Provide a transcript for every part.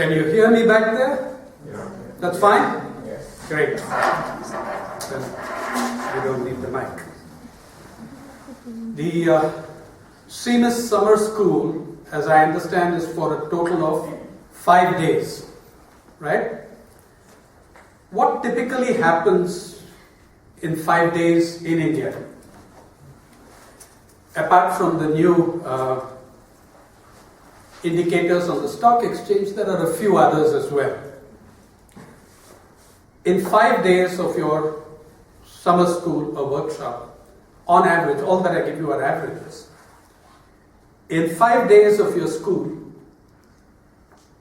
Can you hear me back there? Yeah. That's fine? Yes. Great. Then we don't need the mic. The CeMIS summer school, as I understand, is for a total of 5 days, right? What typically happens in 5 days in India? Apart from the new indicators on the stock exchange, there are a few others as well. In 5 days of your summer school or workshop, on average, all that I give you are averages. In 5 days of your school,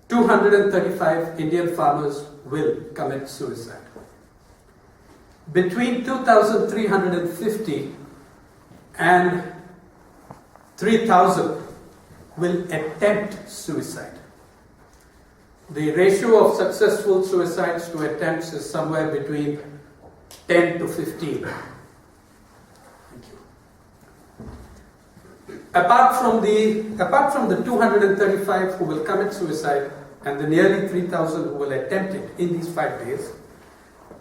235 Indian farmers will commit suicide. Between 2,350 and 3,000 will attempt suicide. The ratio of successful suicides to attempts is somewhere between 10 to 15. Thank you. Apart from the 235 who will commit suicide and the nearly 3,000 who will attempt it in these 5 days,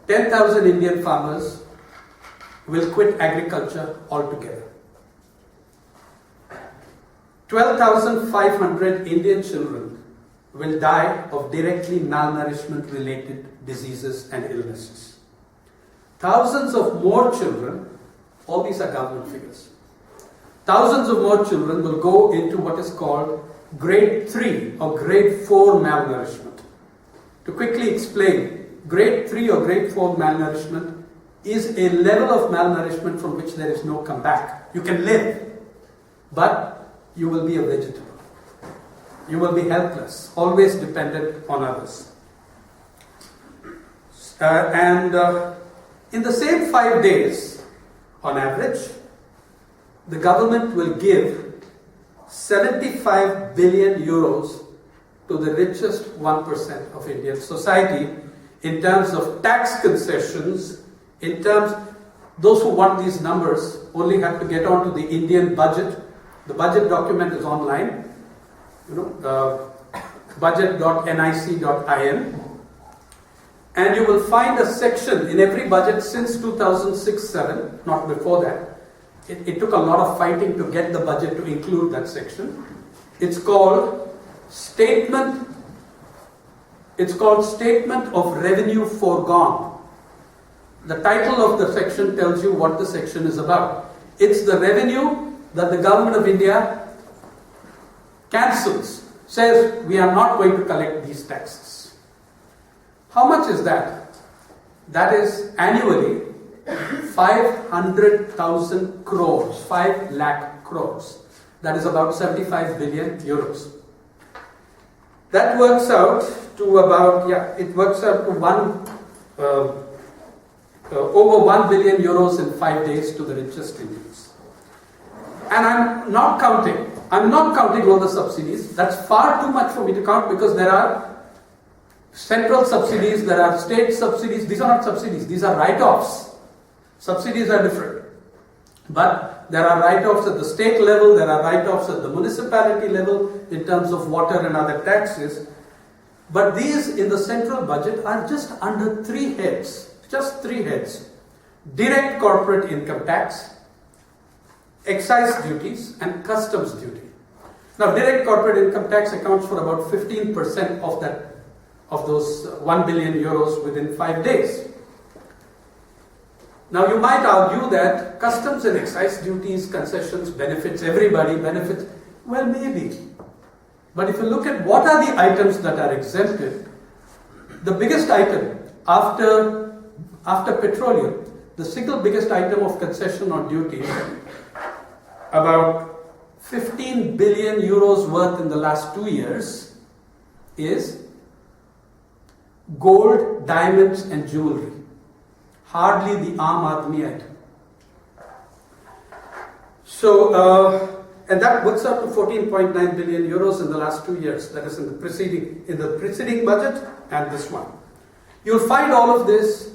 10,000 Indian farmers will quit agriculture altogether. 12,500 Indian children will die of directly malnourishment related diseases and illnesses. Thousands of more children, all these are government figures, thousands of more children will go into what is called grade 3 or grade 4 malnourishment. To quickly explain, grade 3 or grade 4 malnourishment is a level of malnourishment from which there is no comeback. You can live, but you will be a vegetable. You will be helpless, always dependent on others. In the same 5 days, on average, the government will give 75 billion euros to the richest 1% of Indian society in terms of tax concessions, those who want these numbers only have to get onto the Indian budget. The budget document is online, budget.nic.in, and you will find a section in every budget since 2006-07, not before that. It took a lot of fighting to get the budget to include that section. It's called Statement of Revenue Foregone. The title of the section tells you what the section is about. It's the revenue that the government of India cancels, says we are not going to collect these taxes. How much is that? That is annually 500,000 crores, 5 lakh crores. That is about 75 billion euros. That works out to about, over 1 billion euros in 5 days to the richest Indians. And I'm not counting all the subsidies. That's far too much for me to count because there are central subsidies, there are state subsidies. These are not subsidies, these are write-offs. Subsidies are different. But there are write-offs at the state level, there are write-offs at the municipality level in terms of water and other taxes. But these in the central budget are just under 3 heads. Just 3 heads. Direct corporate income tax, excise duties and customs duty. Now, direct corporate income tax accounts for about 15% of those 1 billion euros within 5 days. Now, you might argue that customs and excise duties, concessions, benefits everybody, well, maybe. But if you look at what are the items that are exempted, the biggest item after petroleum, the single biggest item of concession or duty, about 15 billion euros worth in the last 2 years, is gold, diamonds and jewelry. Hardly the Aam Aadmi item. So, and that works out to 14.9 billion euros in the last 2 years. That is in the preceding budget and this one. You'll find all of this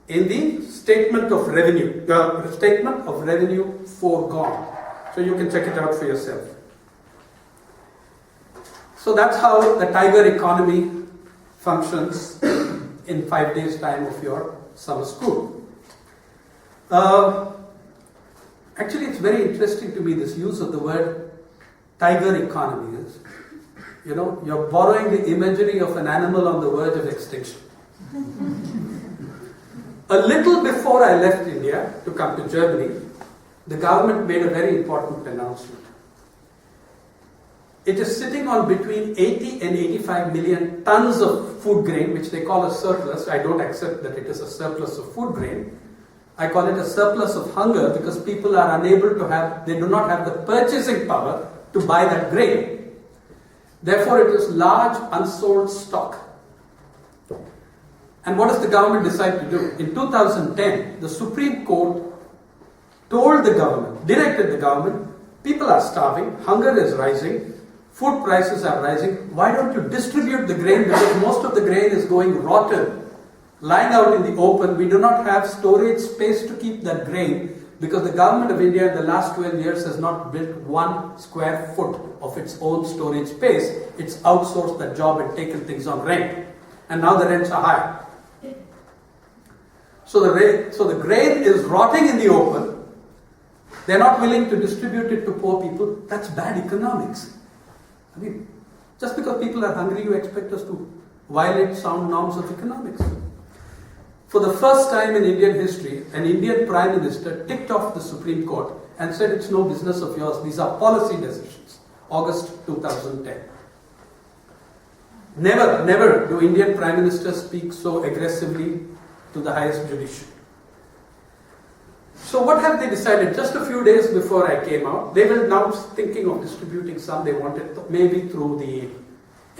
in the statement of revenue, the statement of revenue foregone. So you can check it out for yourself. So that's how the tiger economy functions in 5 days' time of your summer school. Actually, it's very interesting to me, this use of the word tiger economy. You're borrowing the imagery of an animal on the verge of extinction. A little before I left India to come to Germany, the government made a very important announcement. It is sitting on between 80 and 85 million tons of food grain, which they call a surplus. I don't accept that it is a surplus of food grain. I call it a surplus of hunger because people are unable to they do not have the purchasing power to buy that grain. Therefore, it is large unsold stock. And what does the government decide to do? In 2010, the Supreme Court directed the government, people are starving, hunger is rising, food prices are rising, why don't you distribute the grain, because most of the grain is going rotten, lying out in the open. We do not have storage space to keep that grain because the government of India in the last 12 years has not built 1 square foot of its own storage space. It's outsourced that job and taken things on rent. And now the rents are high. So the grain is rotting in the open. They're not willing to distribute it to poor people. That's bad economics. I mean, just because people are hungry, you expect us to violate sound norms of economics. For the first time in Indian history, an Indian Prime Minister ticked off the Supreme Court and said it's no business of yours, these are policy decisions. August 2010. Never do Indian Prime Ministers speak so aggressively to the highest judiciary. So what have they decided? Just a few days before I came out, they were now thinking of distributing some. They wanted maybe through the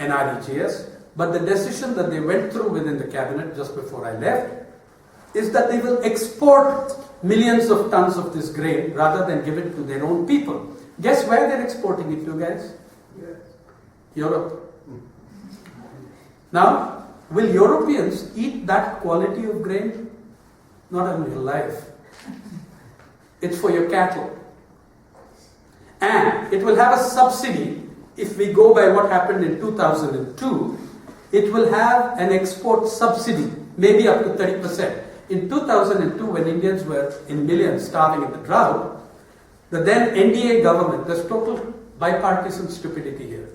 NREGS. But the decision that they went through within the cabinet just before I left is that they will export millions of tons of this grain rather than give it to their own people. Guess where they're exporting it to, guys? Yes. Europe. Now, will Europeans eat that quality of grain? Not in real life. It's for your cattle. And it will have a subsidy. If we go by what happened in 2002, it will have an export subsidy, maybe up to 30%. In 2002, when Indians were in millions starving in the drought, the then NDA government, there's total bipartisan stupidity here.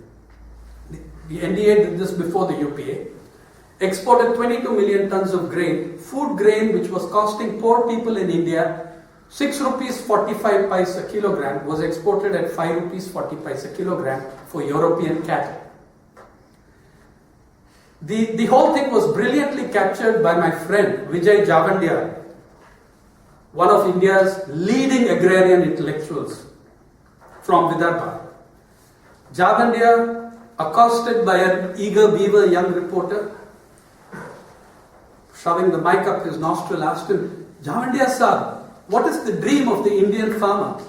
The NDA did this before the UPA, exported 22 million tons of grain, food grain which was costing poor people in India 6 rupees 45 paise a kilogram, was exported at 5 rupees 40 paise a kilogram for European cattle. The whole thing was brilliantly captured by my friend Vijay Javandia, one of India's leading agrarian intellectuals from Vidarbha. Javandia, accosted by an eager beaver young reporter, shoving the mic up his nostril, asked him, "Javandia sir, what is the dream of the Indian farmer?"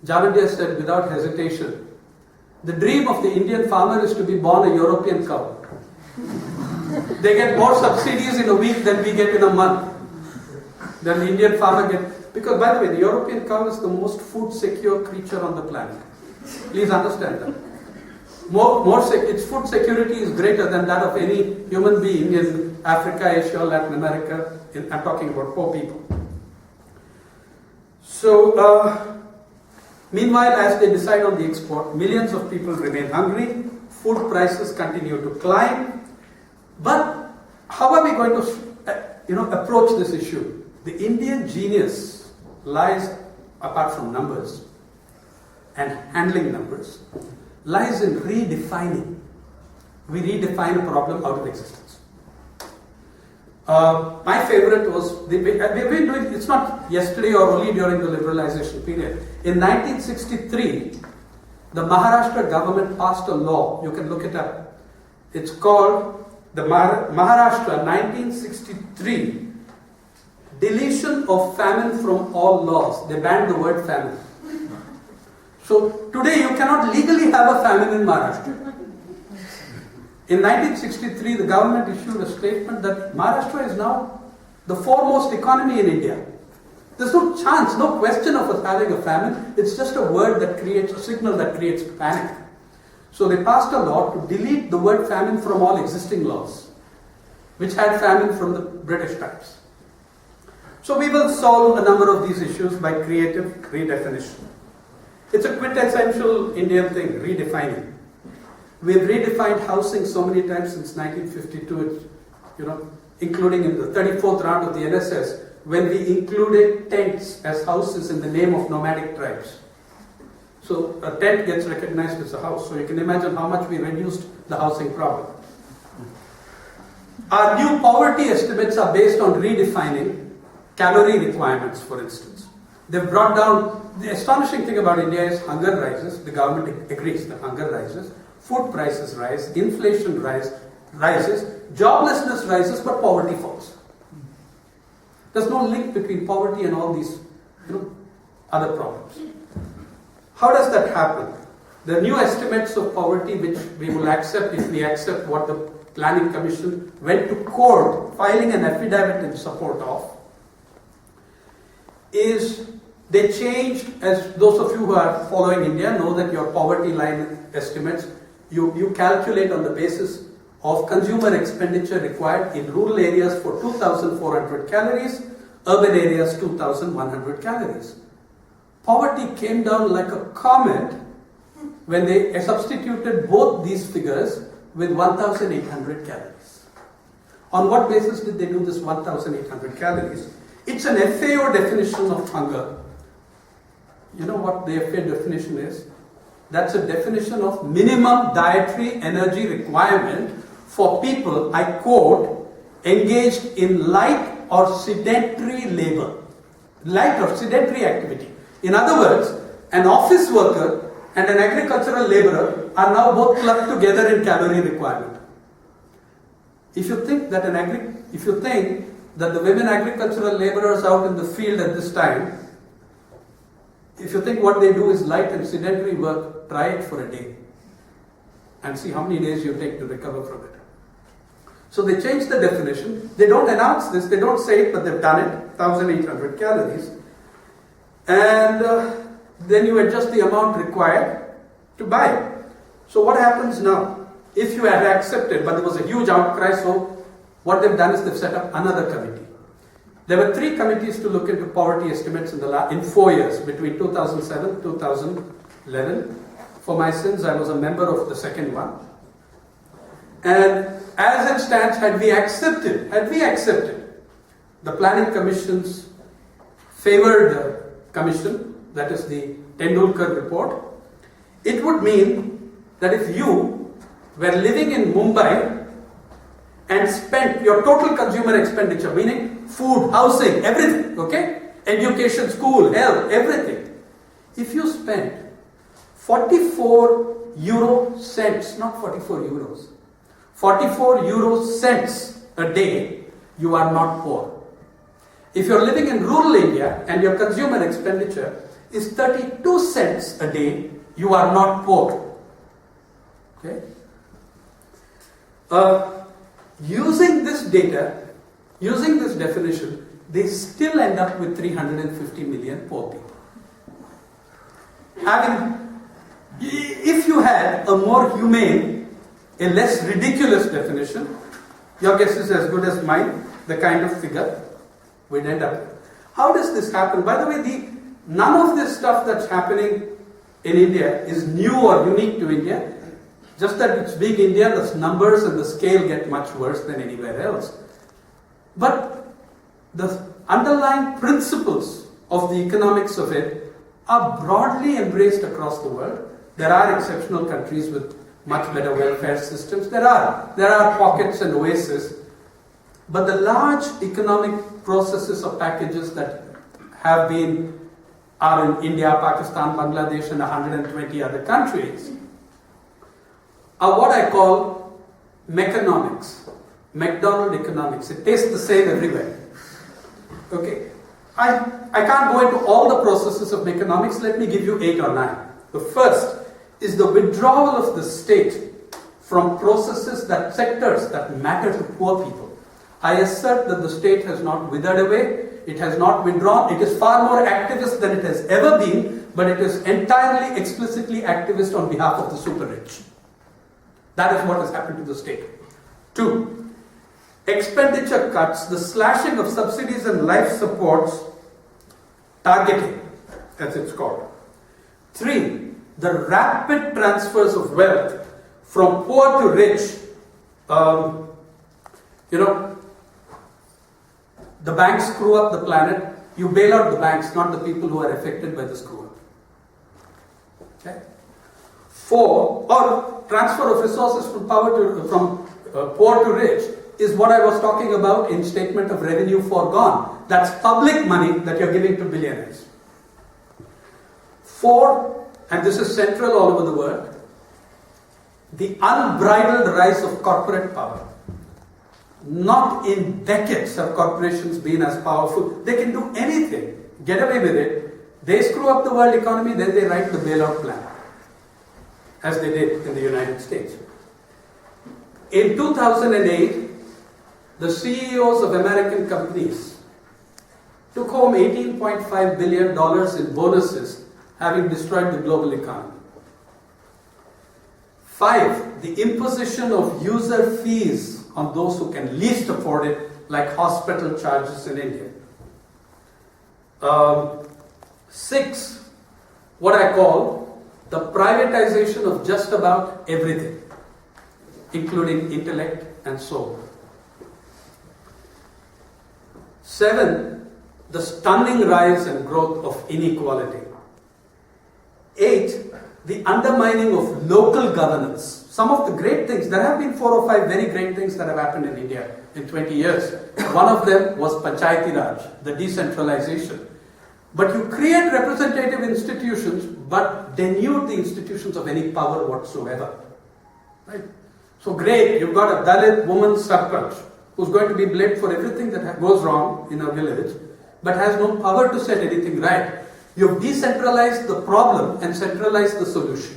Javandia said without hesitation, "The dream of the Indian farmer is to be born a European cow. They get more subsidies in a week than we get in a month. Than the Indian farmer gets." Because, by the way, the European cow is the most food secure creature on the planet. Please understand that. Its food security is greater than that of any human being in Africa, Asia, Latin America. I'm talking about poor people. So, meanwhile, as they decide on the export, millions of people remain hungry, food prices continue to climb. But how are we going to approach this issue? The Indian genius lies, apart from numbers and handling numbers, lies in redefining. We redefine a problem out of existence. My favorite was, we've been doing, it's not yesterday or only during the liberalization period. In 1963, the Maharashtra government passed a law, you can look it up. It's called the Maharashtra 1963 Deletion of Famine from All Laws. They banned the word famine. So today you cannot legally have a famine in Maharashtra. In 1963, the government issued a statement that Maharashtra is now the foremost economy in India. There's no chance, no question of us having a famine. It's just a word that creates, a signal that creates panic. So they passed a law to delete the word famine from all existing laws, which had famine from the British times. So we will solve a number of these issues by creative redefinition. It's a quintessential Indian thing, redefining. We've redefined housing so many times since 1952, including in the 34th round of the NSS, when we included tents as houses in the name of nomadic tribes. So a tent gets recognized as a house. So you can imagine how much we reduced the housing problem. Our new poverty estimates are based on redefining calorie requirements, for instance. They've brought down, the astonishing thing about India is hunger rises, the government agrees that hunger rises, food prices rise, inflation rises, joblessness rises, but poverty falls. There's no link between poverty and all these other problems. How does that happen? The new estimates of poverty, which we will accept if we accept what the Planning Commission went to court filing an affidavit in support of, is they changed, as those of you who are following India know that your poverty line estimates, you calculate on the basis of consumer expenditure required in rural areas for 2,400 calories, urban areas 2,100 calories. Poverty came down like a comet when they substituted both these figures with 1,800 calories. On what basis did they do this 1,800 calories? It's an FAO definition of hunger. You know what the FAO definition is? That's a definition of minimum dietary energy requirement for people, I quote, engaged in light or sedentary labor. Light or sedentary activity. In other words, an office worker and an agricultural laborer are now both clubbed together in calorie requirement. If you think that the women agricultural laborers out in the field at this time, if you think what they do is light and sedentary work, try it for a day and see how many days you take to recover from it. So they changed the definition. They don't announce this, they don't say it, but they've done it, 1,800 calories. And then you adjust the amount required to buy. So what happens now? If you had accepted, but there was a huge outcry, so what they've done is they've set up another committee. There were 3 committees to look into poverty estimates in 4 years, between 2007 and 2011. For my sins, I was a member of the second one. And as it stands, had we accepted the Planning Commission's favored commission, that is the Tendulkar report, it would mean that if you were living in Mumbai and spent your total consumer expenditure, meaning food, housing, everything, okay? Education, school, health, everything. If you spent 44 euro cents, not 44 euros, 44 euro cents a day, you are not poor. If you're living in rural India and your consumer expenditure is 32 cents a day, you are not poor. Okay? Using this data, using this definition, they still end up with 350 million poor people. If you had a more humane, a less ridiculous definition, your guess is as good as mine, the kind of figure we'd end up with. How does this happen? By the way, none of this stuff that's happening in India is new or unique to India. Just that it's big India, the numbers and the scale get much worse than anywhere else. But the underlying principles of the economics of it are broadly embraced across the world. There are exceptional countries with much better welfare systems. There are pockets and oases. But the large economic processes or packages that are in India, Pakistan, Bangladesh and 120 other countries are what I call mechanomics, McDonald economics. It tastes the same everywhere. Okay, I can't go into all the processes of mechanomics. Let me give you 8 or 9. The first is the withdrawal of the state from sectors that matter to poor people. I assert that the state has not withered away, it has not withdrawn, it is far more activist than it has ever been, but it is entirely explicitly activist on behalf of the super rich. That is what has happened to the state. 2. Expenditure cuts, the slashing of subsidies and life supports, targeting, as it's called. 3. The rapid transfers of wealth from poor to rich. The banks screw up the planet. You bail out the banks, not the people who are affected by the screw up. Okay? 4. Or transfer of resources from poor to rich is what I was talking about in statement of revenue foregone. That's public money that you're giving to billionaires. 4, and this is central all over the world, the unbridled rise of corporate power. Not in decades have corporations been as powerful. They can do anything, get away with it. They screw up the world economy, then they write the bailout plan, as they did in the United States. In 2008, the CEOs of American companies took home $18.5 billion in bonuses, having destroyed the global economy. 5. The imposition of user fees on those who can least afford it, like hospital charges in India. 6. What I call the privatization of just about everything, including intellect and soul. 7. The stunning rise and growth of inequality. 8. The undermining of local governance. Some of the great things, there have been 4 or 5 very great things that have happened in India in 20 years. One of them was Panchayati Raj, the decentralization. But you create representative institutions, but denude the institutions of any power whatsoever. Right? So great, you've got a Dalit woman sarpanch who's going to be blamed for everything that goes wrong in a village, but has no power to set anything right. You've decentralized the problem and centralized the solution.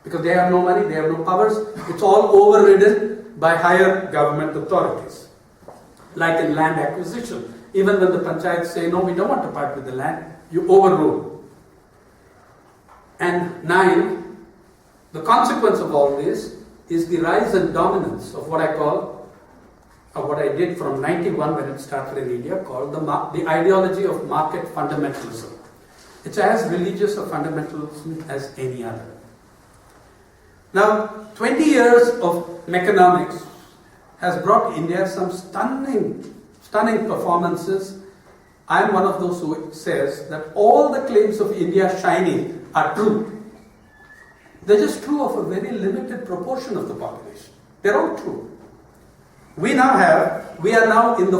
Because they have no money, they have no powers, it's all overridden by higher government authorities. Like in land acquisition. Even when the panchayats say, no, we don't want to part with the land, you overrule. And 9, the consequence of all this is the rise and dominance of what I call, or what I did from 91 when it started in India, called the ideology of market fundamentalism. It's as religious a fundamentalism as any other. Now, 20 years of mechanomics has brought India some stunning performances. I am one of those who says that all the claims of India shining are true. They're just true of a very limited proportion of the population. They're all true. We are now in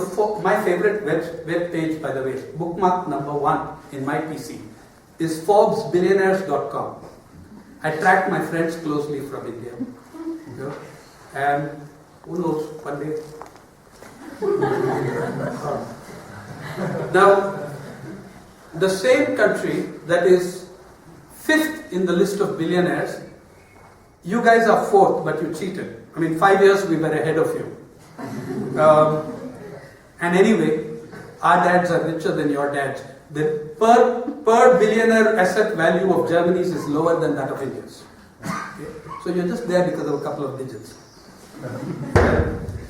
my favorite web page, by the way, bookmark number 1 in my PC, is ForbesBillionaires.com. I track my friends closely from India. And who knows, one day. Now, the same country that is 5th in the list of billionaires, you guys are 4th, but you cheated. 5 years we were ahead of you. And anyway, our dads are richer than your dads. The per billionaire asset value of Germany's is lower than that of India's. Okay? So you're just there because of a couple of digits.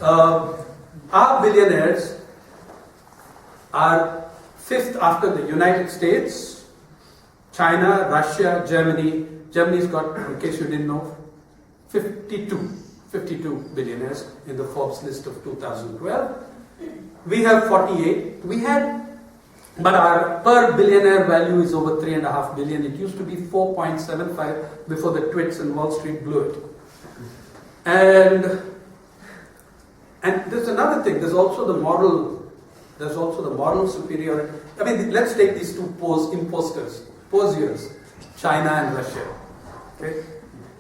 Our billionaires are 5th after the United States, China, Russia, Germany. Germany's got, in case you didn't know, 52 billionaires in the Forbes list of 2012. We have 48. But our per billionaire value is over 3.5 billion. It used to be 4.75 before the twits and Wall Street blew it. And there's another thing. There's also the moral superiority. Let's take these two poseurs, China and Russia. Okay?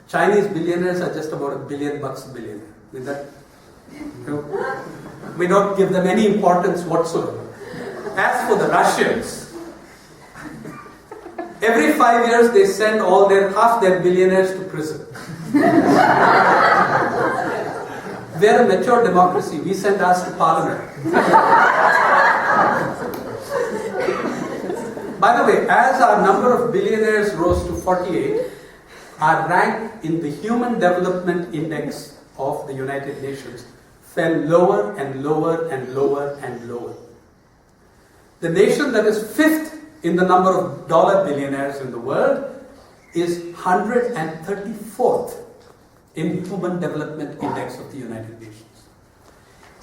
Chinese billionaires are just about $1 billion a billionaire. With that, we don't give them any importance whatsoever. As for the Russians, every 5 years they send half their billionaires to prison. We're a mature democracy. We send ours to parliament. By the way, as our number of billionaires rose to 48, our rank in the Human Development Index of the United Nations fell lower and lower and lower and lower. The nation that is fifth in the number of dollar billionaires in the world is 134th in Human Development Index of the United Nations.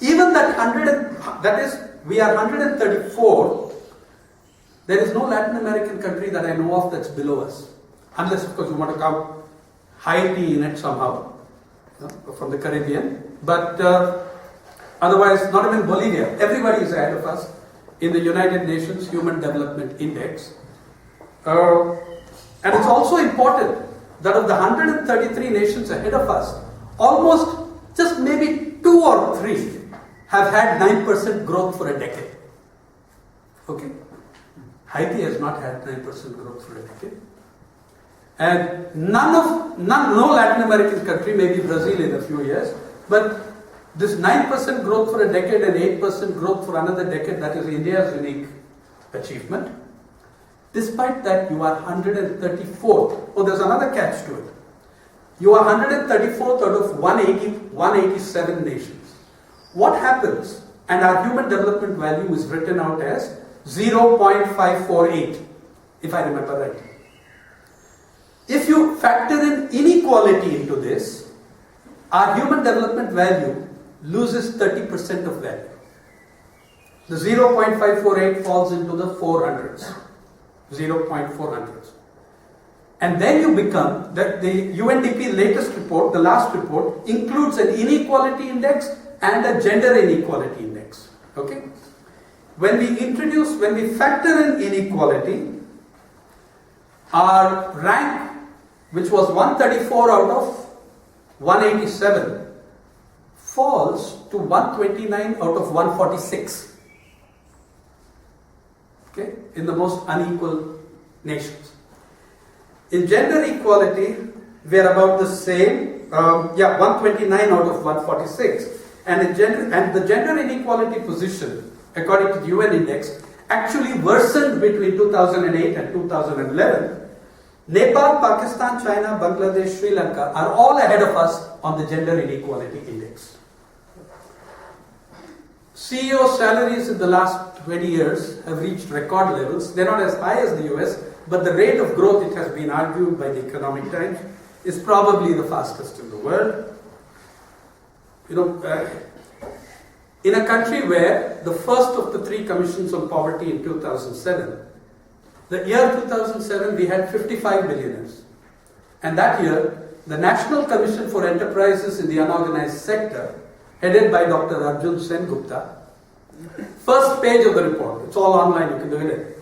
Even we are 134. There is no Latin American country that I know of that's below us. Unless, of course, you want to count Haiti in it somehow, from the Caribbean. But otherwise, not even Bolivia. Everybody is ahead of us in the United Nations Human Development Index. And it's also important that of the 133 nations ahead of us, almost just maybe 2 or 3 have had 9% growth for a decade. Okay? Haiti has not had 9% growth for a decade. And no Latin American country, maybe Brazil in a few years, but this 9% growth for a decade and 8% growth for another decade, that is India's unique achievement. Despite that, you are 134th. Oh, there's another catch to it. You are 134th out of 187 nations. What happens? And our human development value is written out as 0.548, if I remember right. If you factor in inequality into this, our human development value loses 30% of value. The 0.548 falls into the 400s, 0.400s. And then you become, that the UNDP latest report, the last report, includes an inequality index and a gender inequality index. Okay? When we factor in inequality, our rank, which was 134 out of 187, falls to 129 out of 146. Okay? In the most unequal nations. In gender equality, we are about the same, 129 out of 146. And the gender inequality position, according to the UN index, actually worsened between 2008 and 2011. Nepal, Pakistan, China, Bangladesh, Sri Lanka are all ahead of us on the gender inequality index. CEO salaries in the last 20 years have reached record levels. They're not as high as the US, but the rate of growth, it has been argued by the Economic Times, is probably the fastest in the world. In a country where the first of the 3 commissions on poverty in 2007, the year 2007 we had 55 billionaires. And that year, the National Commission for Enterprises in the Unorganized Sector, headed by Dr. Arjun Sengupta, first page of the report, it's all online, you can do it.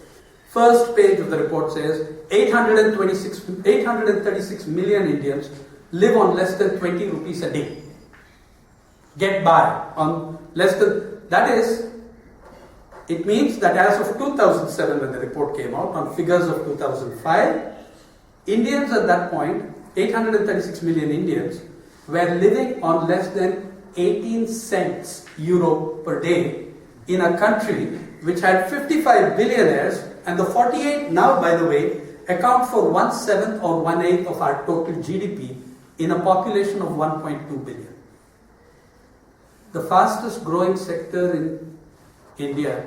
First page of the report says 836 million Indians live on less than 20 rupees a day. Get by on less than, that is, it means that as of 2007 when the report came out, on figures of 2005, Indians at that point, 836 million Indians, were living on less than 18 cents euro per day in a country which had 55 billionaires, and the 48 now, by the way, account for 1/7 or 1/8 of our total GDP in a population of 1.2 billion. The fastest growing sector in India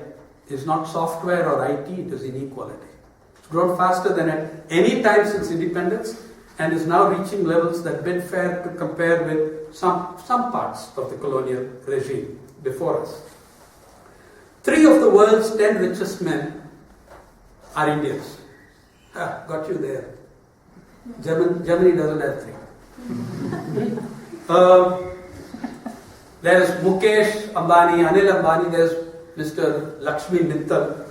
is not software or IT, it is inequality. It's grown faster than at any time since independence and is now reaching levels that bid fair to compare with some parts of the colonial regime before us. 3 of the world's 10 richest men are Indians. Got you there. Germany doesn't have 3. There's Mukesh Ambani, Anil Ambani, there's Mr. Lakshmi Mittal.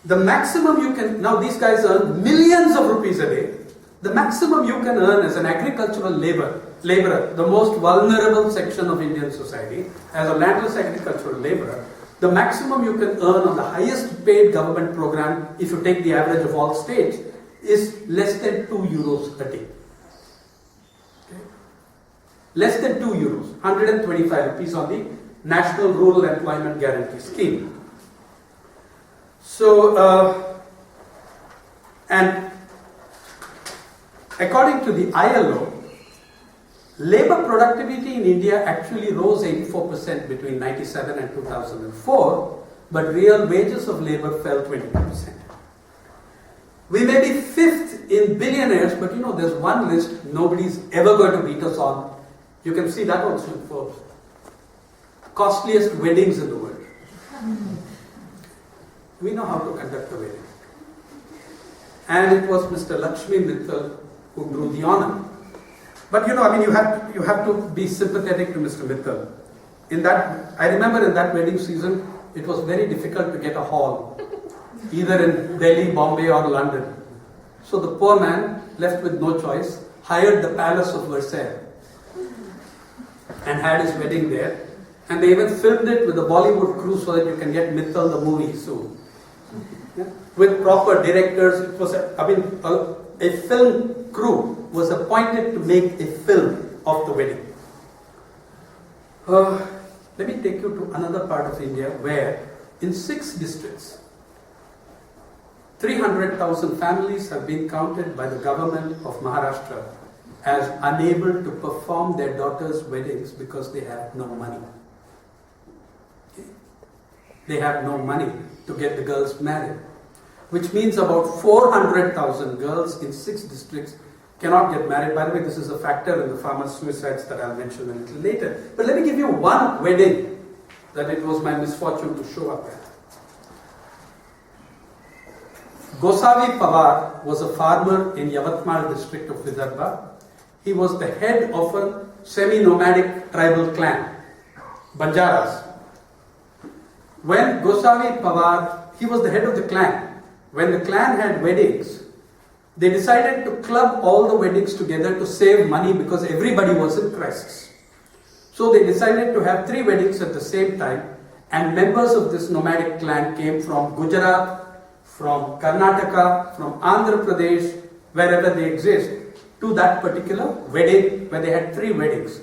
The maximum you can, now these guys earn millions of rupees a day. The maximum you can earn as an agricultural laborer, the most vulnerable section of Indian society, as a landless agricultural laborer, the maximum you can earn on the highest paid government program, if you take the average of all states, is less than 2 euros a day. Less than 2 euros, 125 rupees on the National Rural Employment Guarantee Scheme. So, and According to the ILO, labor productivity in India actually rose 84% between 1997 and 2004, but real wages of labor fell 22%. We may be fifth in billionaires, but there's one list nobody's ever going to beat us on. You can see that also in Forbes. Costliest weddings in the world. We know how to conduct a wedding. And it was Mr. Lakshmi Mittal who drew the honor. But you have to be sympathetic to Mr. Mittal. I remember in that wedding season, it was very difficult to get a hall, either in Delhi, Bombay or London. So the poor man, left with no choice, hired the Palace of Versailles and had his wedding there. And they even filmed it with a Bollywood crew so that you can get Mittal the movie soon. Yeah? With proper directors, it was a film crew was appointed to make a film of the wedding. Let me take you to another part of India where in 6 districts, 300,000 families have been counted by the government of Maharashtra as unable to perform their daughters' weddings because they have no money. They have no money to get the girls married, which means about 400,000 girls in 6 districts cannot get married. By the way, this is a factor in the farmers' suicides that I'll mention a little later. But let me give you one wedding that it was my misfortune to show up at. Gosavi Pawar was a farmer in Yavatmal district of Vidarbha. He was the head of a semi-nomadic tribal clan, Banjaras. When Gosavi Pawar, he was the head of the clan. When the clan had weddings, they decided to club all the weddings together to save money because everybody was in crisis. So they decided to have 3 weddings at the same time, and members of this nomadic clan came from Gujarat, from Karnataka, from Andhra Pradesh, wherever they exist, to that particular wedding where they had 3 weddings.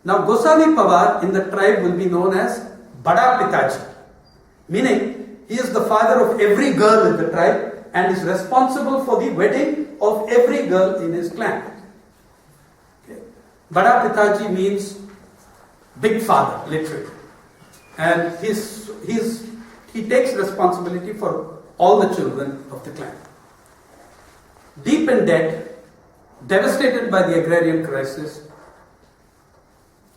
Now Gosavi Pawar in the tribe will be known as Bada Pitaji, meaning he is the father of every girl in the tribe and is responsible for the wedding of every girl in his clan. Okay. Bada Pitaji means big father, literally. And he takes responsibility for all the children of the clan. Deep in debt, devastated by the agrarian crisis,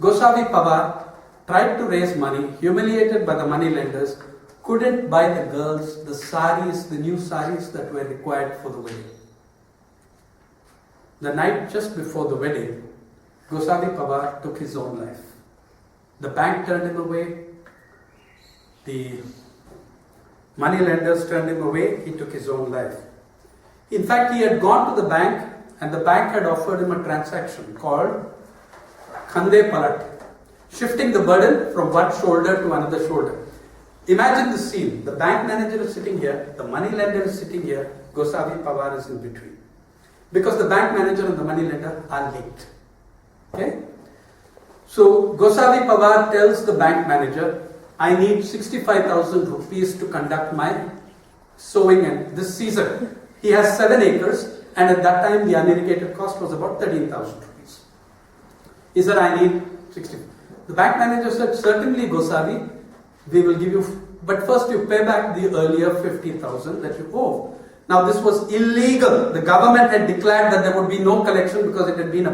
Gosavi Pawar tried to raise money, humiliated by the money lenders, couldn't buy the girls the saris, the new saris that were required for the wedding. The night just before the wedding, Gosavi Pawar took his own life. The bank turned him away, the money lenders turned him away, he took his own life. In fact, he had gone to the bank and the bank had offered him a transaction called Khande Palat, shifting the burden from one shoulder to another shoulder. Imagine the scene. The bank manager is sitting here, the money lender is sitting here, Gosavi Pawar is in between. Because the bank manager and the money lender are linked. Okay? So Gosavi Pawar tells the bank manager, I need 65,000 rupees to conduct my sowing and this season. He has 7 acres and at that time the unirrigated cost was about 13,000 rupees. He said, I need 60. The bank manager said, certainly Gosavi, we will give you, but first you pay back the earlier 50,000 that you owe. Now this was illegal. The government had declared that there would be no collection because it had been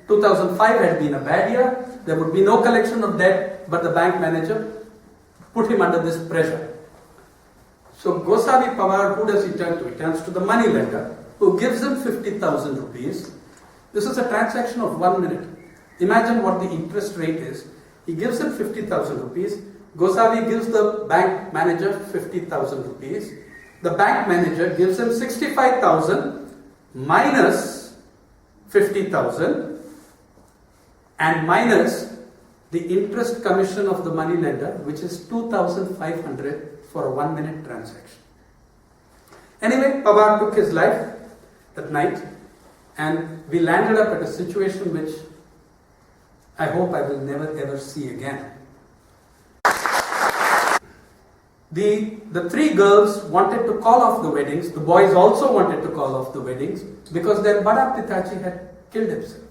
2005 had been a bad year. There would be no collection of debt, but the bank manager put him under this pressure. So Gosavi Pawar, who does he turn to? He turns to the money lender, who gives him 50,000 rupees. This is a transaction of 1 minute. Imagine what the interest rate is. He gives him 50,000 rupees. Gosavi gives the bank manager 50,000 rupees. The bank manager gives him 65,000 minus 50,000 and minus the interest commission of the money lender, which is 2,500 for a 1 minute transaction. Anyway, Pawar took his life that night and we landed up at a situation which I hope I will never ever see again. The three girls wanted to call off the weddings. The boys also wanted to call off the weddings because their Bada Pitachi had killed himself.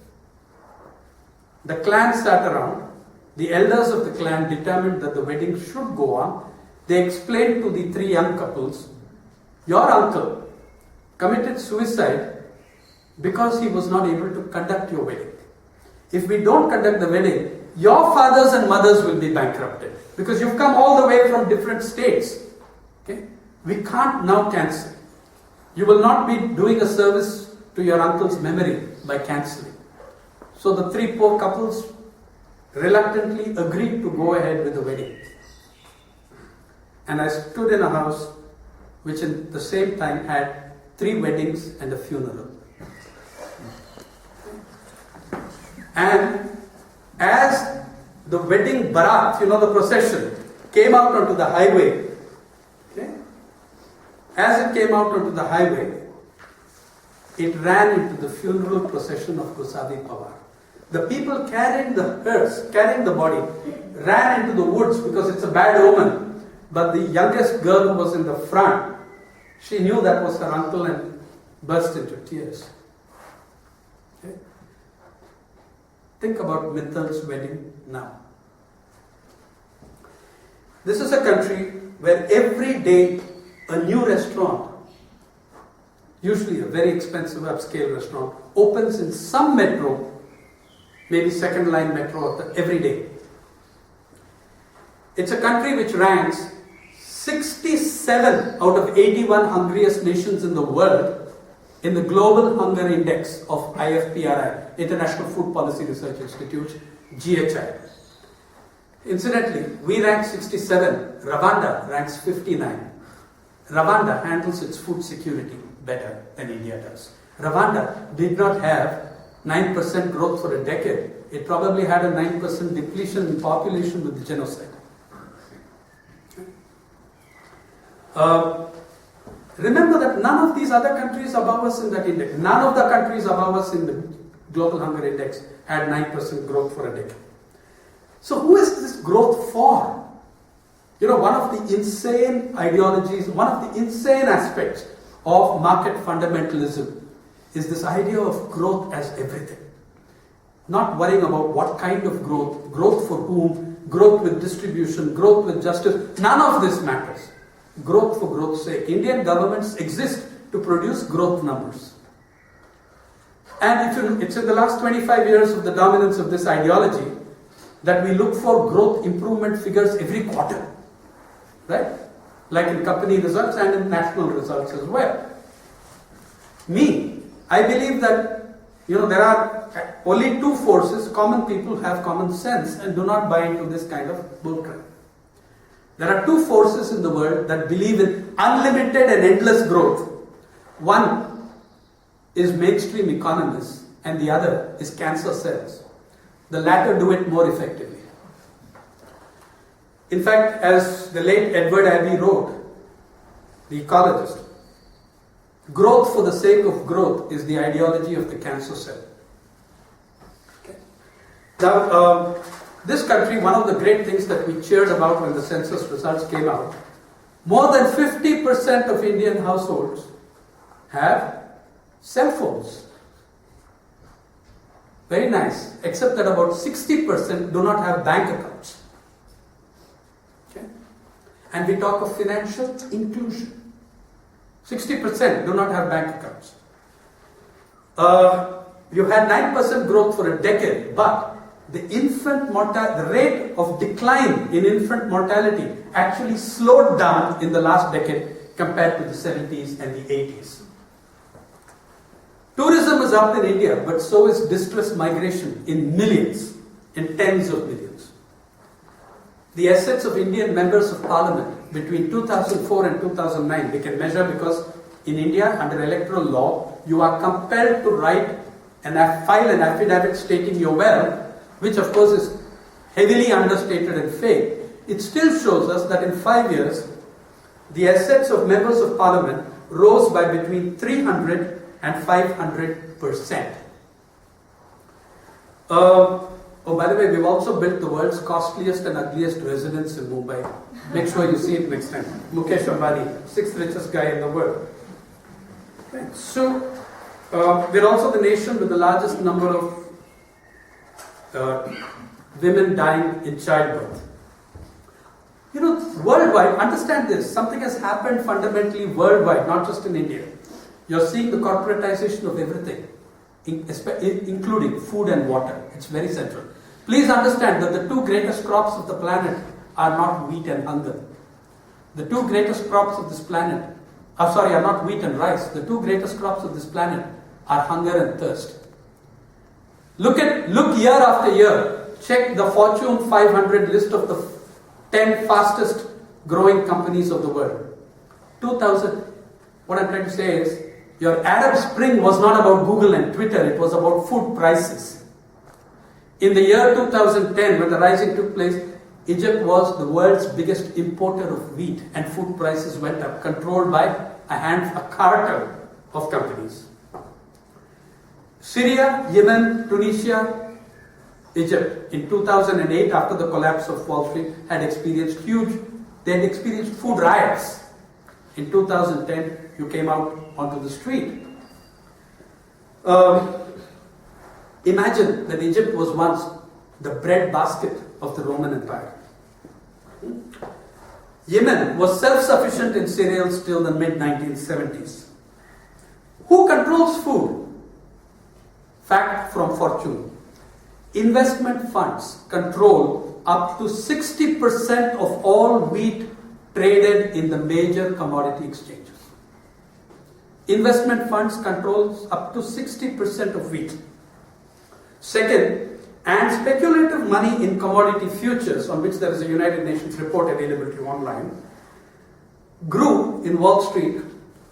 The clan sat around. The elders of the clan determined that the wedding should go on. They explained to the three young couples, your uncle committed suicide because he was not able to conduct your wedding. If we don't conduct the wedding, your fathers and mothers will be bankrupted because you've come all the way from different states. Okay? We can't now cancel. You will not be doing a service to your uncle's memory by cancelling. So the three poor couples reluctantly agreed to go ahead with the wedding. And I stood in a house which at the same time had 3 weddings and a funeral. And as the wedding barat, the procession, came out onto the highway, okay? As it came out onto the highway, it ran into the funeral procession of Gosavi Pawar. The people carrying the hearse, carrying the body, ran into the woods because it's a bad omen. But the youngest girl who was in the front, she knew that was her uncle and burst into tears. Okay? Think about Mittal's wedding now. This is a country where every day a new restaurant, usually a very expensive upscale restaurant, opens in some metro, maybe second line metro every day. It's a country which ranks 67 out of 81 hungriest nations in the world in the Global Hunger Index of IFPRI, International Food Policy Research Institute, GHI. Incidentally, we rank 67, Rwanda ranks 59. Rwanda handles its food security better than India does. Rwanda did not have 9% growth for a decade. It probably had a 9% depletion in population with the genocide. Remember that none of these other countries above us in that index, none of the countries above us in the Global Hunger Index had 9% growth for a decade. So who is this growth for? One of the insane ideologies, one of the insane aspects of market fundamentalism is this idea of growth as everything. Not worrying about what kind of growth, growth for whom, growth with distribution, growth with justice. None of this matters. Growth for growth's sake. Indian governments exist to produce growth numbers. And it's in the last 25 years of the dominance of this ideology that we look for growth improvement figures every quarter. Right? Like in company results and in national results as well. I believe that there are only 2 forces. Common people have common sense and do not buy into this kind of bullcrap. There are 2 forces in the world that believe in unlimited and endless growth. One is mainstream economists and the other is cancer cells. The latter do it more effectively. In fact, as the late Edward Abbey wrote, the ecologist, growth for the sake of growth is the ideology of the cancer cell. Okay. Now, this country, one of the great things that we cheered about when the census results came out, more than 50% of Indian households have cell phones. Very nice, except that about 60% do not have bank accounts. Okay? And we talk of financial inclusion. 60% do not have bank accounts. You had 9% growth for a decade, but the rate of decline in infant mortality actually slowed down in the last decade compared to the 70s and the 80s. Tourism is up in India, but so is distress migration in millions, in tens of millions. The assets of Indian members of parliament between 2004 and 2009, we can measure because in India, under electoral law, you are compelled to file an affidavit stating your wealth, which of course is heavily understated and fake. It still shows us that in 5 years, the assets of members of parliament rose by between 300 and 500%. Oh, by the way, we've also built the world's costliest and ugliest residence in Mumbai. Make sure you see it next time. Mukesh Ambani, 6th richest guy in the world. Right. So, we're also the nation with the largest number of women dying in childbirth. You know, worldwide, understand this, something has happened fundamentally worldwide, not just in India. You're seeing the corporatization of everything, including food and water. It's very central. Please understand that the two greatest crops of the planet are not wheat and hunger. The two greatest crops of this planet, are not wheat and rice. The two greatest crops of this planet are hunger and thirst. Look year after year. Check the Fortune 500 list of the 10 fastest growing companies of the world. 2000. What I'm trying to say is, your Arab Spring was not about Google and Twitter. It was about food prices. In the year 2010, when the rising took place, Egypt was the world's biggest importer of wheat, and food prices went up, controlled by a cartel of companies. Syria, Yemen, Tunisia, Egypt, in 2008, after the collapse of Wall Street, had experienced food riots. In 2010, you came out onto the street. Imagine that Egypt was once the breadbasket of the Roman Empire. Yemen was self-sufficient in cereals till the mid-1970s. Who controls food? Fact from Fortune. Investment funds control up to 60% of all wheat traded in the major commodity exchanges. Investment funds controls up to 60% of wheat. Second, and speculative money in commodity futures, on which there is a United Nations report available to you online, grew in Wall Street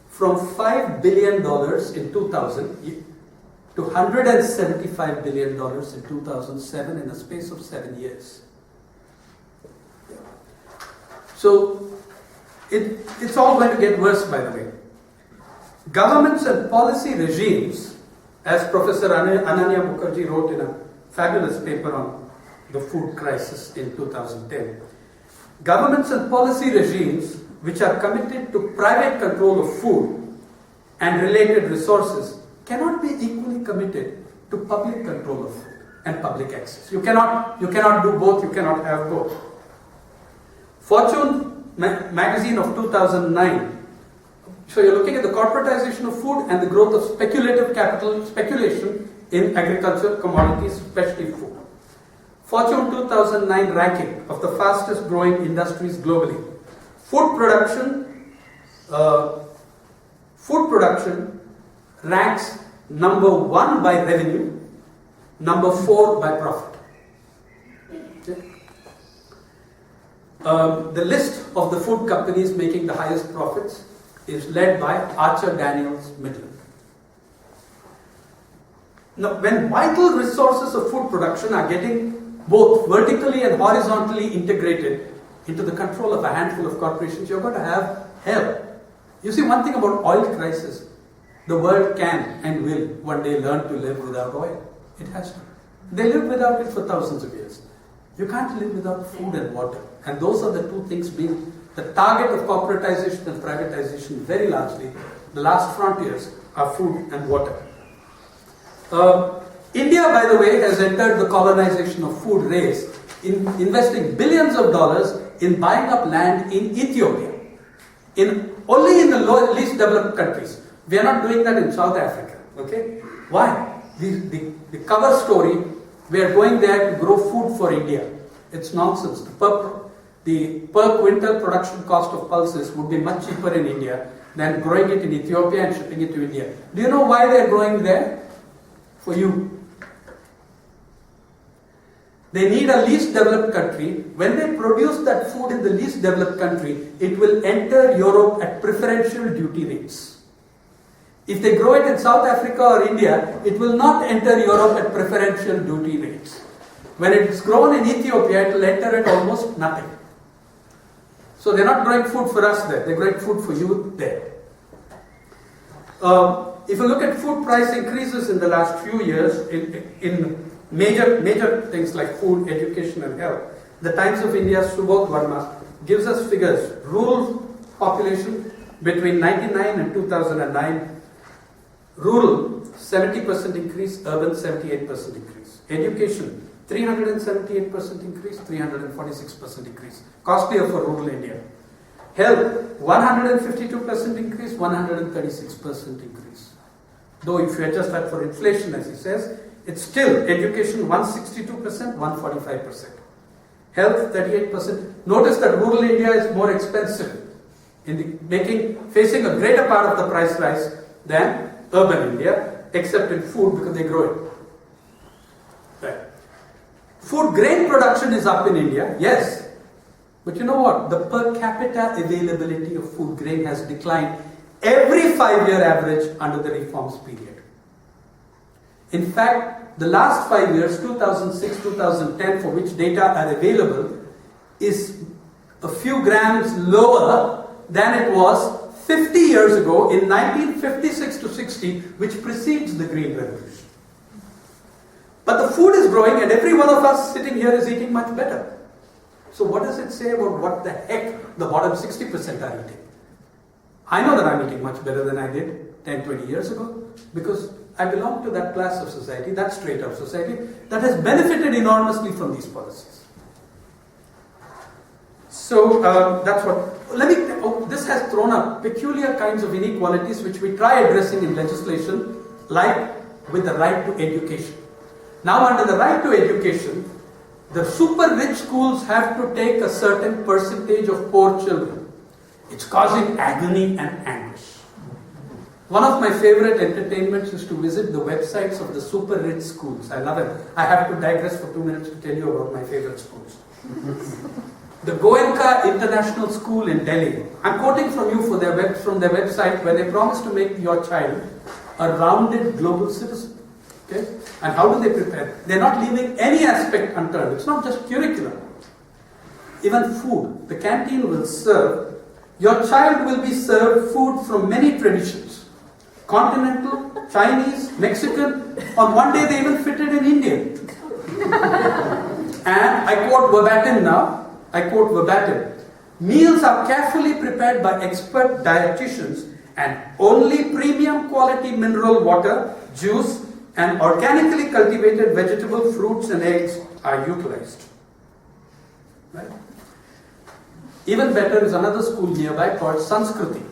from $5 billion in 2000 to $175 billion in 2007 in a space of 7 years. So, it's all going to get worse, by the way. Governments and policy regimes, as Professor Ananya Mukherjee wrote in a fabulous paper on the food crisis in 2010, governments and policy regimes which are committed to private control of food and related resources cannot be equally committed to public control of food and public access. You cannot do both, you cannot have both. Fortune magazine of 2009. So you're looking at the corporatization of food and the growth of speculation in agriculture, commodities, especially food. Fortune 2009 ranking of the fastest growing industries globally. Food production ranks number 1 by revenue, number 4 by profit. Okay. The list of the food companies making the highest profits is led by Archer Daniels Midland. Now, when vital resources of food production are getting both vertically and horizontally integrated into the control of a handful of corporations, you're going to have hell. You see, one thing about oil crisis, the world can and will one day learn to live without oil. It has to. They lived without it for thousands of years. You can't live without food and water. And those are the two things being the target of corporatization and privatization very largely. The last frontiers are food and water. India, by the way, has entered the colonization of food race in investing billions of dollars in buying up land in Ethiopia. Only in the least developed countries. We are not doing that in South Africa. Okay? Why? The cover story, we are going there to grow food for India. It's nonsense. The per quintal production cost of pulses would be much cheaper in India than growing it in Ethiopia and shipping it to India. Do you know why they are growing there? For you. They need a least developed country. When they produce that food in the least developed country, it will enter Europe at preferential duty rates. If they grow it in South Africa or India, it will not enter Europe at preferential duty rates. When it's grown in Ethiopia, it will enter at almost nothing. So they're not growing food for us there, they're growing food for you there. If you look at food price increases in the last few years, in major things like food, education and health. The Times of India's Subodh Verma gives us figures. Rural population between 99 and 2009, rural 70% increase, urban 78% increase. Education 378% increase, 346% increase. Costlier for rural India. Health 152% increase, 136% increase. Though if you adjust that for inflation, as he says, it's still education 162%, 145%. Health 38%. Notice that rural India is more expensive facing a greater part of the price rise than urban India, except in food because they grow it. Right. Food grain production is up in India, yes. But you know what? The per capita availability of food grain has declined every 5-year average under the reforms period. In fact, the last 5 years, 2006-2010, for which data are available, is a few grams lower than it was 50 years ago in 1956 to 60, which precedes the Green Revolution. But the food is growing and every one of us sitting here is eating much better. So what does it say about what the heck the bottom 60% are eating? I know that I'm eating much better than I did 10, 20 years ago because I belong to that class of society, that straight up society that has benefited enormously from these policies. So that's what, this has thrown up peculiar kinds of inequalities which we try addressing in legislation, like with the right to education. Now under the right to education, the super rich schools have to take a certain percentage of poor children. It's causing agony and anguish. One of my favorite entertainments is to visit the websites of the super rich schools. I love it. I have to digress for 2 minutes to tell you about my favorite schools. The Goenka International School in Delhi. I'm quoting from you from their website where they promise to make your child a rounded global citizen. Okay? And how do they prepare? They're not leaving any aspect unturned. It's not just curriculum. Even food. The canteen will serve. Your child will be served food from many traditions. Continental, Chinese, Mexican. On one day they even fitted in Indian. And I quote verbatim now. Meals are carefully prepared by expert dietitians and only premium quality mineral water, juice and organically cultivated vegetable, fruits and eggs are utilized. Right? Even better is another school nearby called Sanskriti,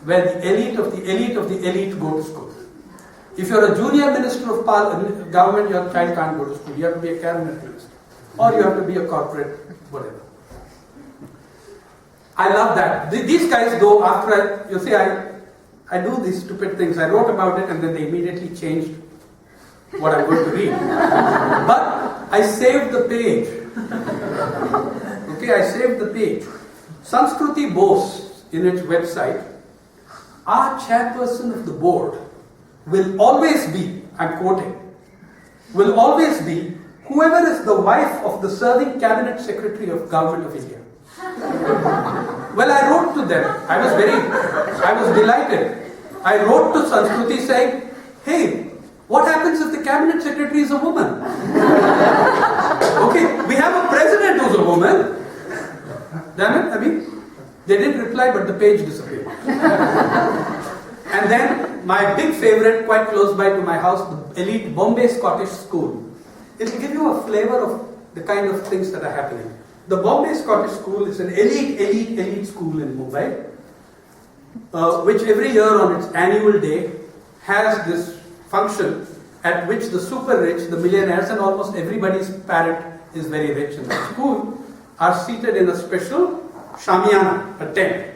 where the elite of the elite of the elite go to school. If you're a junior minister of government, your child can't go to school. You have to be a cabinet minister. Or you have to be a corporate whatever. I love that. These guys, though, after I do these stupid things. I wrote about it and then they immediately changed what I'm going to read. But I saved the page. Okay, I saved the page. Sanskriti boasts in its website, our chairperson of the board will always be, I'm quoting, will always be whoever is the wife of the serving cabinet secretary of Government of India. Well, I wrote to them. I was delighted. I wrote to Sanskriti saying, hey, what happens if the cabinet secretary is a woman? Okay, we have a president who's a woman. Damn it, they didn't reply, but the page disappeared. And then, my big favorite, quite close by to my house, the elite Bombay Scottish School. It will give you a flavor of the kind of things that are happening. The Bombay Scottish School is an elite school in Mumbai, which every year on its annual day has this function at which the super rich, the millionaires, and almost everybody's parent is very rich in the school, are seated in a special shamiana, a tent.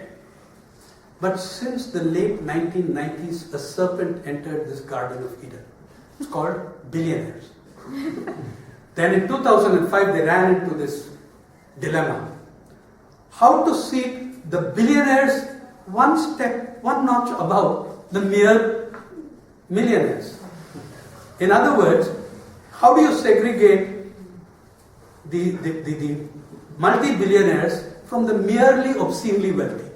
But since the late 1990s, a serpent entered this Garden of Eden. It's called Billionaires. Then in 2005, they ran into this dilemma. How to seat the billionaires one notch above the mere millionaires. In other words, how do you segregate the multi-billionaires from the merely obscenely wealthy?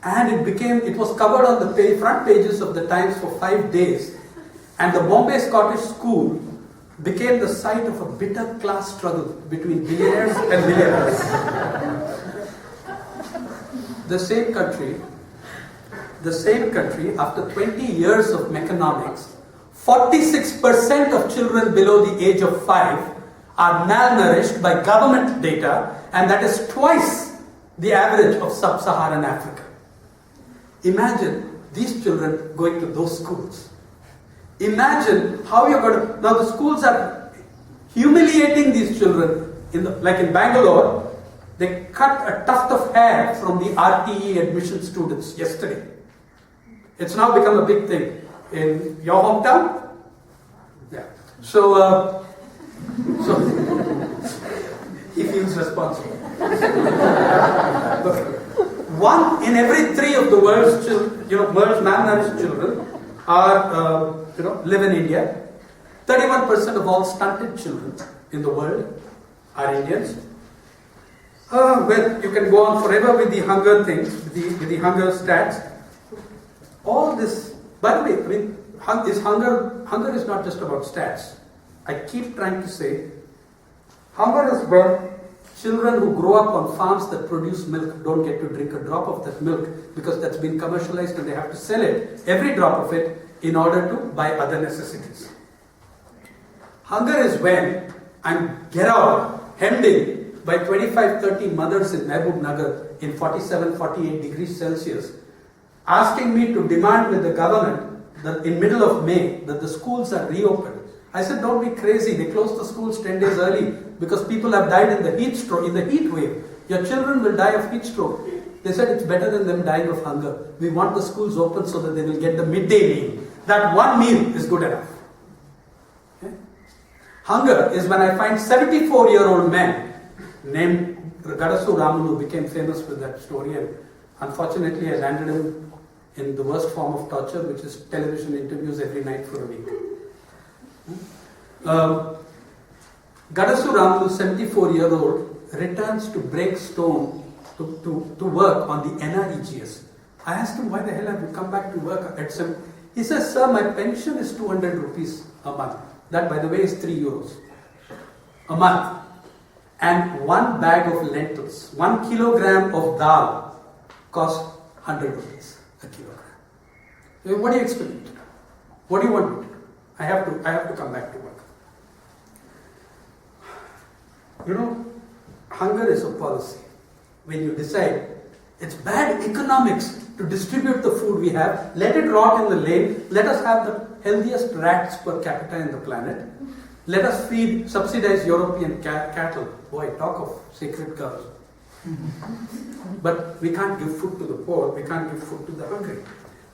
And it was covered on the front pages of the Times for 5 days. And the Bombay Scottish School became the site of a bitter class struggle between billionaires and millionaires. The same country, after 20 years of mechanomics, 46% of children below the age of 5 are malnourished by government data, and that is twice the average of sub-Saharan Africa. Imagine these children going to those schools. Imagine how you're going to... Now the schools are humiliating these children. Like in Bangalore, they cut a tuft of hair from the RTE admission students yesterday. It's now become a big thing. In your hometown? Yeah. So he feels responsible. One in every 3 of the world's malnourished children are, live in India. 31% of all stunted children in the world are Indians. Well, you can go on forever with the hunger things, with the hunger stats. All this, by the way, hunger is not just about stats. I keep trying to say, hunger is when children who grow up on farms that produce milk don't get to drink a drop of that milk because that's been commercialized and they have to sell it, every drop of it, in order to buy other necessities. Hunger is when I'm hemmed in by 25-30 mothers in Mehboob Nagar in 47-48 degrees Celsius, asking me to demand with the government that in middle of May that the schools are reopened. I said, don't be crazy. They closed the schools 10 days early because people have died in the heat wave. Your children will die of heat stroke. They said it's better than them dying of hunger. We want the schools open so that they will get the midday meal. That one meal is good enough. Okay? Hunger is when I find 74-year-old men named Gadasu Raman, who became famous with that story, and unfortunately I landed him in the worst form of torture, which is television interviews every night for a week. Gadasu Ramu, 74-year-old, returns to break stone to work on the NREGS. I asked him, why the hell have you come back to work at some... He says, sir, my pension is 200 rupees a month. That, by the way, is 3 euros a month. And one bag of lentils, 1 kilogram of dal costs 100 rupees a kilogram. What do you expect me to do? What do you want me to do? I have to come back to work. Hunger is a policy. When you decide it's bad economics to distribute the food we have, let it rot in the lane, let us have the healthiest rats per capita in the planet, let us subsidize European cattle. Boy, talk of sacred cows. But we can't give food to the poor, we can't give food to the hungry.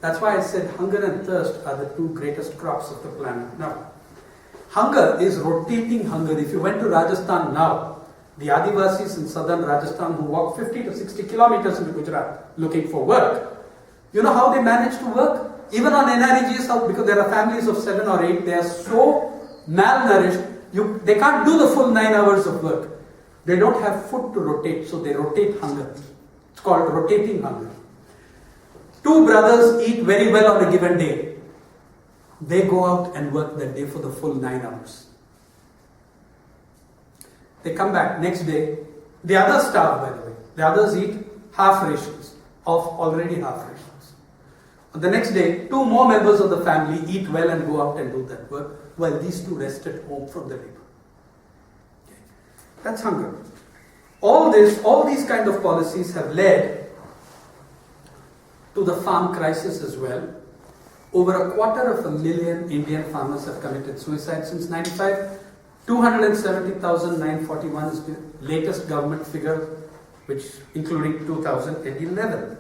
That's why I said hunger and thirst are the 2 greatest crops of the planet now. Hunger is rotating hunger. If you went to Rajasthan now, the Adivasis in southern Rajasthan who walk 50 to 60 kilometers into Gujarat looking for work, you know how they manage to work? Even on NREG's house, because there are families of 7 or 8, they are so malnourished, they can't do the full 9 hours of work. They don't have food to rotate, so they rotate hunger. It's called rotating hunger. 2 brothers eat very well on a given day. They go out and work that day for the full 9 hours. They come back next day. The others starve, by the way. The others eat half rations of already half rations. The next day, 2 more members of the family eat well and go out and do that work, while these 2 rest at home from the labor. Okay. That's hunger. All these kind of policies have led to the farm crisis as well. Over 250,000 Indian farmers have committed suicide since 95. 270,941 is the latest government figure, which including 2011.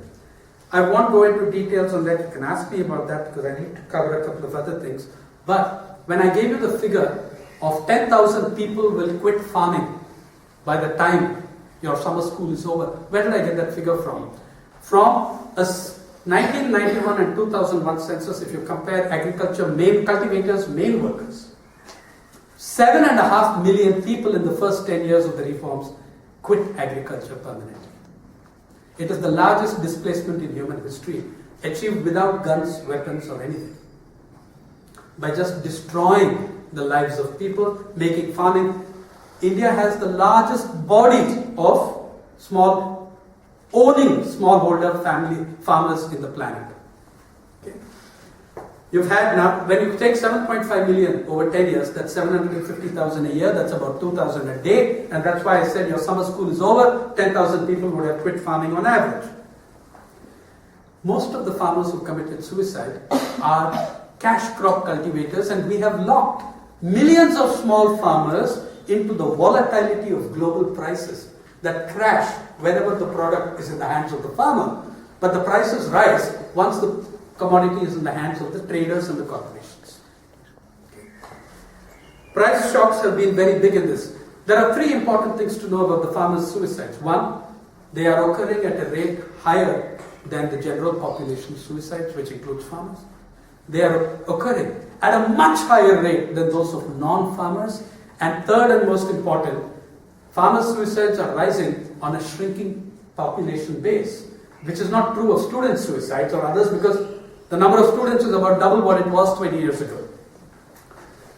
I won't go into details on that. You can ask me about that because I need to cover a couple of other things. But when I gave you the figure of 10,000 people will quit farming by the time your summer school is over, where did I get that figure from? From a 1991 and 2001 census, if you compare agriculture, cultivators, male workers, 7.5 million people in the first 10 years of the reforms quit agriculture permanently. It is the largest displacement in human history, achieved without guns, weapons or anything. By just destroying the lives of people, making farming. India has the largest body of smallholder family farmers in the planet. Okay. You've had now, when you take 7.5 million over 10 years, that's 750,000 a year, that's about 2,000 a day, and that's why I said your summer school is over, 10,000 people would have quit farming on average. Most of the farmers who committed suicide are cash crop cultivators, and we have locked millions of small farmers into the volatility of global prices that crash whenever the product is in the hands of the farmer, but the prices rise once the commodity is in the hands of the traders and the corporations. Price shocks have been very big in this. There are three important things to know about the farmers' suicides. One, they are occurring at a rate higher than the general population suicides, which includes farmers. They are occurring at a much higher rate than those of non-farmers. And third and most important, farmers' suicides are rising on a shrinking population base, which is not true of student suicides or others, because the number of students is about double what it was 20 years ago.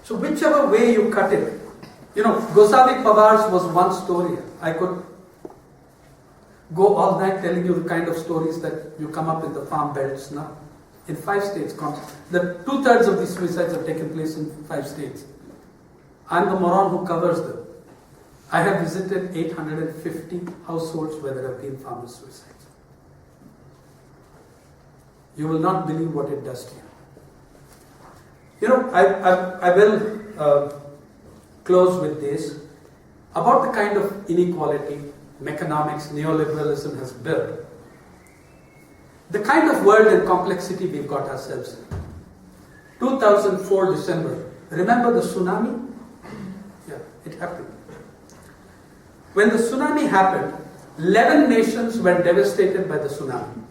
So whichever way you cut it, Gosavi Pawar's was one story. I could go all night telling you the kind of stories that you come up in the farm belts now. In 5 states, the 2/3 of these suicides have taken place in 5 states. I'm the moron who covers them. I have visited 850 households where there have been farmer suicides. You will not believe what it does to you. I will close with this. About the kind of inequality economics, neoliberalism has built. The kind of world and complexity we've got ourselves in. 2004 December. Remember the tsunami? Yeah, it happened. When the tsunami happened, 11 nations were devastated by the tsunami.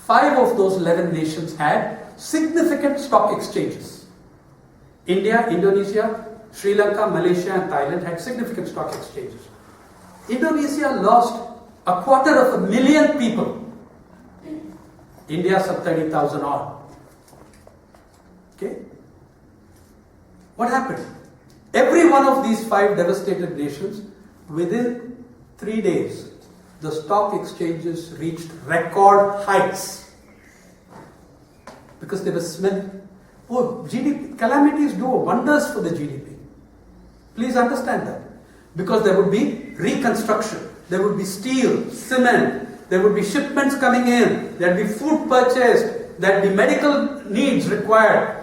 5 of those 11 nations had significant stock exchanges. India, Indonesia, Sri Lanka, Malaysia and Thailand had significant stock exchanges. Indonesia lost 250,000 people. India some 30,000 odd. Okay? What happened? Every one of these 5 devastated nations, within 3 days, the stock exchanges reached record heights. Because they were smelling. Oh, GDP, calamities do wonders for the GDP. Please understand that. Because there would be reconstruction, there would be steel, cement, there would be shipments coming in, there would be food purchased, there would be medical needs required.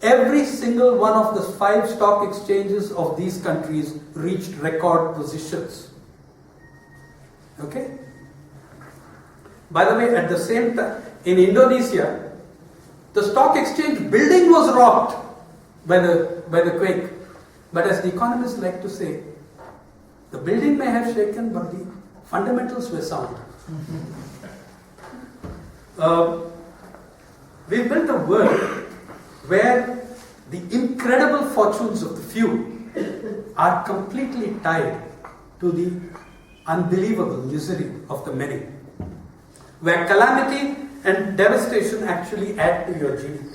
Every single one of the 5 stock exchanges of these countries reached record positions. Okay? By the way, at the same time, in Indonesia, the stock exchange building was rocked by the quake. But as the economists like to say, the building may have shaken, but the fundamentals were sound. We've built a world where the incredible fortunes of the few are completely tied to the unbelievable misery of the many, where calamity and devastation actually add to your GDP.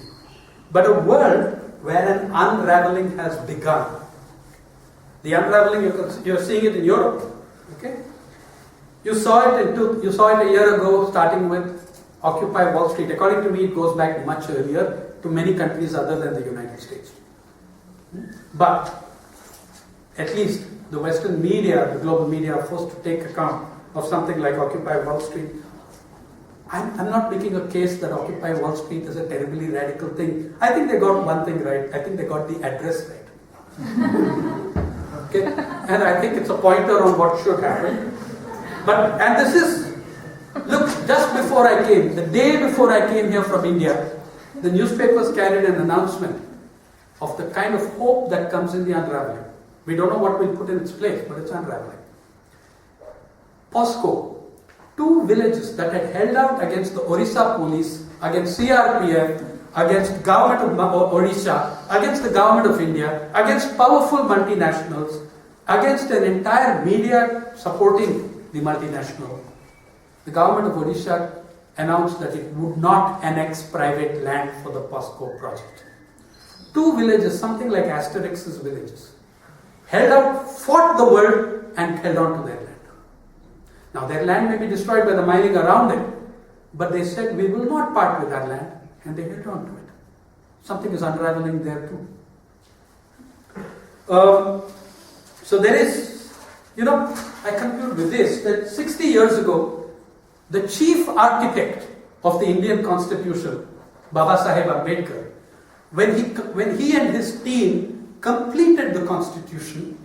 But a world where an unraveling has begun. The unraveling, you're seeing it in Europe. Okay? You saw it a year ago, starting with Occupy Wall Street. According to me, it goes back much earlier to many countries other than the United States. But at least the Western media, the global media, are forced to take account of something like Occupy Wall Street. I'm not making a case that Occupy Wall Street is a terribly radical thing. I think they got one thing right. I think they got the address right. Okay? And I think it's a pointer on what should happen. And this is, look, just before I came, the day before I came here from India, the newspapers carried an announcement of the kind of hope that comes in the unraveling. We don't know what we'll put in its place, but it's unraveling. POSCO, 2 villages that had held out against the Orissa police, against CRPF, against government of Odisha, against the government of India, against powerful multinationals, against an entire media supporting the multinational. The government of Odisha announced that it would not annex private land for the POSCO project. 2 2 villages, something like Asterix's villages, held out, fought the world and held on to their land. Now their land may be destroyed by the mining around it, but they said, we will not part with our land, and they held on to it. Something is unraveling there too. So there is, I conclude with this, that 60 years ago, the chief architect of the Indian Constitution, Baba Saheb Ambedkar, when he and his team completed the Constitution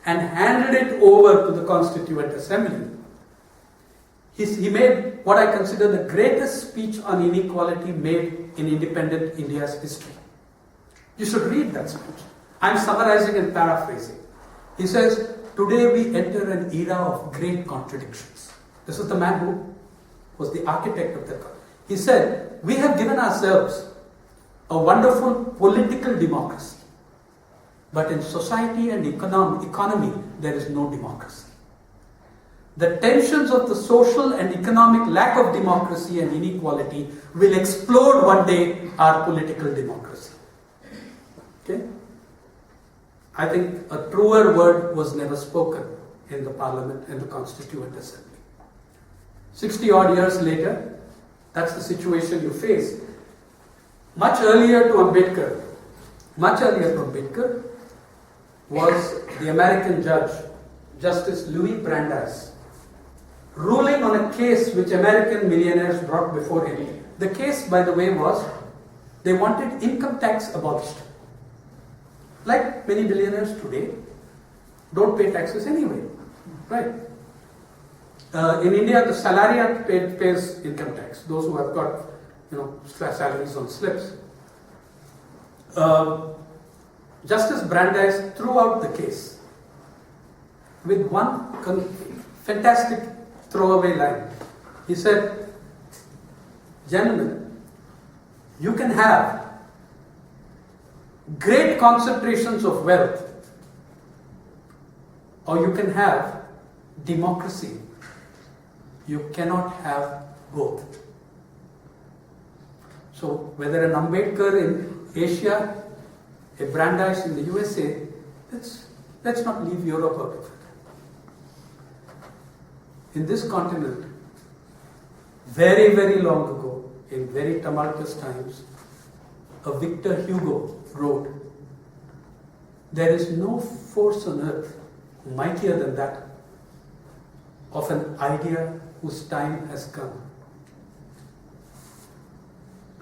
and handed it over to the Constituent Assembly, he made what I consider the greatest speech on inequality made in independent India's history. You should read that speech. I'm summarizing and paraphrasing. He says, today we enter an era of great contradictions. This is the man who was the architect of that. He said, we have given ourselves a wonderful political democracy. But in society and economy, there is no democracy. The tensions of the social and economic lack of democracy and inequality will explode one day our political democracy. Okay? I think a truer word was never spoken in the Parliament and the Constituent Assembly. 60 odd years later, that's the situation you face. Much earlier to Ambedkar was the American judge, Justice Louis Brandeis, ruling on a case which American millionaires brought before him. The case, by the way, was they wanted income tax abolished. Like many billionaires today, don't pay taxes anyway, right? In India, the salariat pays income tax. Those who have got, salaries on slips. Justice Brandeis threw out the case with one fantastic throwaway line. He said, gentlemen, you can have great concentrations of wealth, or you can have democracy. You cannot have both. So whether an Ambedkar in Asia, a Brandeis in the USA, let's not leave Europe out of it. In this continent, very, very long ago, in very tumultuous times, a Victor Hugo wrote, there is no force on earth mightier than that of an idea whose time has come.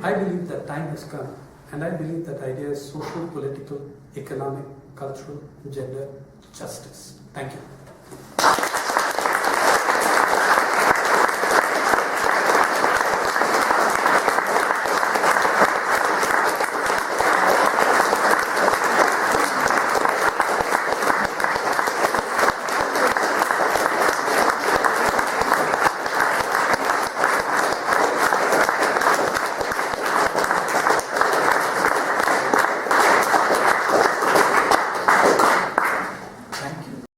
I believe that time has come, and I believe that idea is social, political, economic, cultural, gender, justice. Thank you.